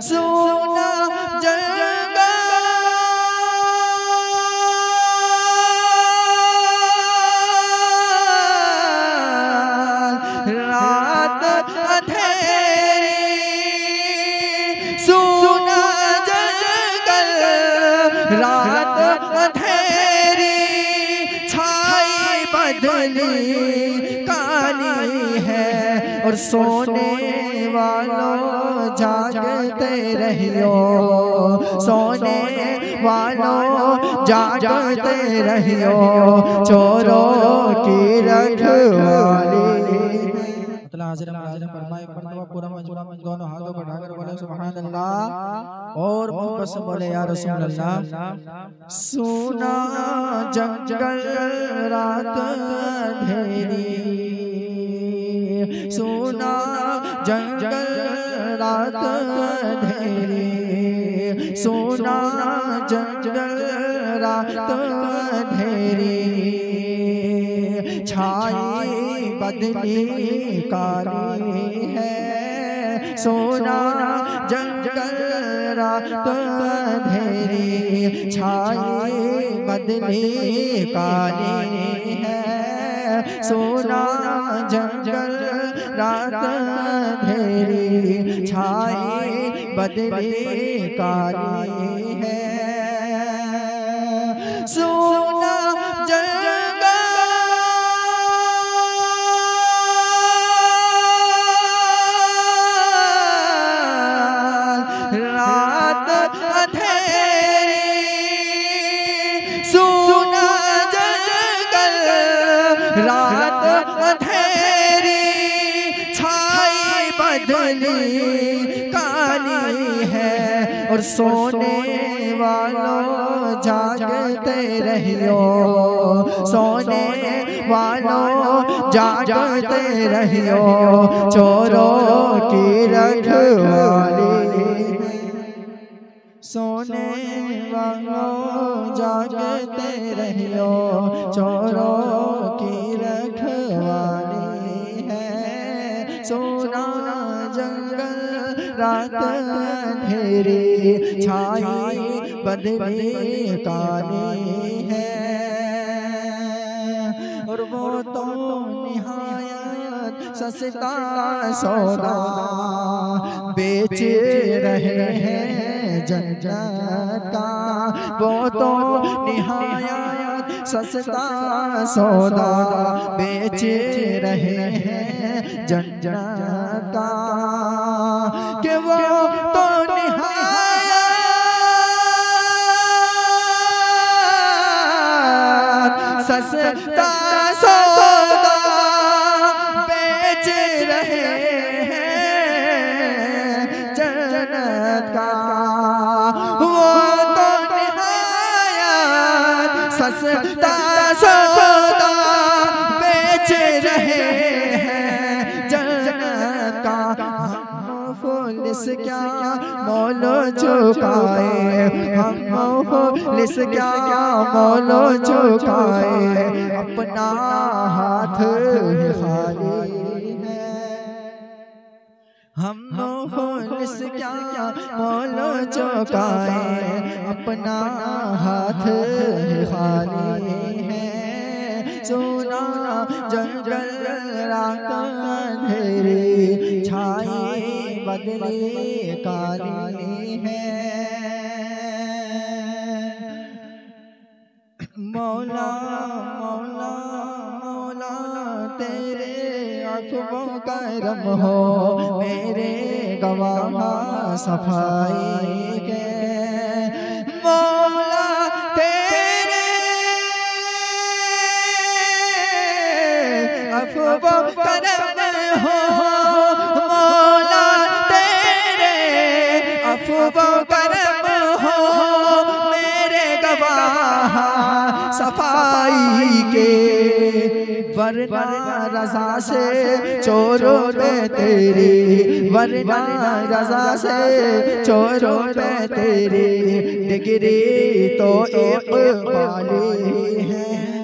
सोना जगा रात अंधेरी, सोना जगल रात अंधेरी, छाई बदली काली है और सोने वालों जागते रहियो, सोने वालों जागते रहियो, चोरों की रखवाली। फरमाए पूरा मजमा दोनों हाथों को उठाकर बोले सुभान अल्लाह और मोहब्बत से बोले या रसूल अल्लाह। सोना जंगल रात अंधेरी, सोना जंगल रात अंधेरी, सोना जंगल रात अंधेरी, छाई बदली काली है, सोना जंगल रात अंधेरी, छाई बदली काली है, सोना जंगल रात अंधेरी, छाई बदली काली है, सोना रात अंधेरी, सोना जंगल रात अंधेरी, छाई बदली काली है और सोने वालों जागते रहियो, सोने वालों जागते रहियो, चोरों की रखवाली। सोने वालों जागते रहियो, चोरों की रखवाली है, सोना जंगल रात अंधेरी, छाई बदली काली है और वो तो निहायत सस्ता सौदा बेच रहे हैं जन्नत का, वो तो निहायत सस्ता सौदा बेच रहे हैं जन्नत का, कि वो तो निहायत सस्ता सौदा बेच रहे हैं जन्नत का, वो तो निहायत सस्ता सौदा बेच रहे हैं जन्नत का। पुलिस क्या मौलो चुकाए, हम पुलिस क्या मौलो चुकाए, अपना हाथ खाली है, हम पुलिस क्या मौलो चुकाए, अपना हाथ खाली है, सोना जंगल रात अंधेरी, छाई बदली काली है, मौला मौला मौला तेरे अफ़्वो करम हो, मेरे गवाह सफाई के, मौला तेरे अफ़्वो करम हो, मौला तेरे अफ़्वो करम हो, मेरे गवाह सफाई के, वरना रज़ा से चोरों पे तेरी, वरना रज़ा से चोरों पे तेरी, डिग्री तो एक वाली है।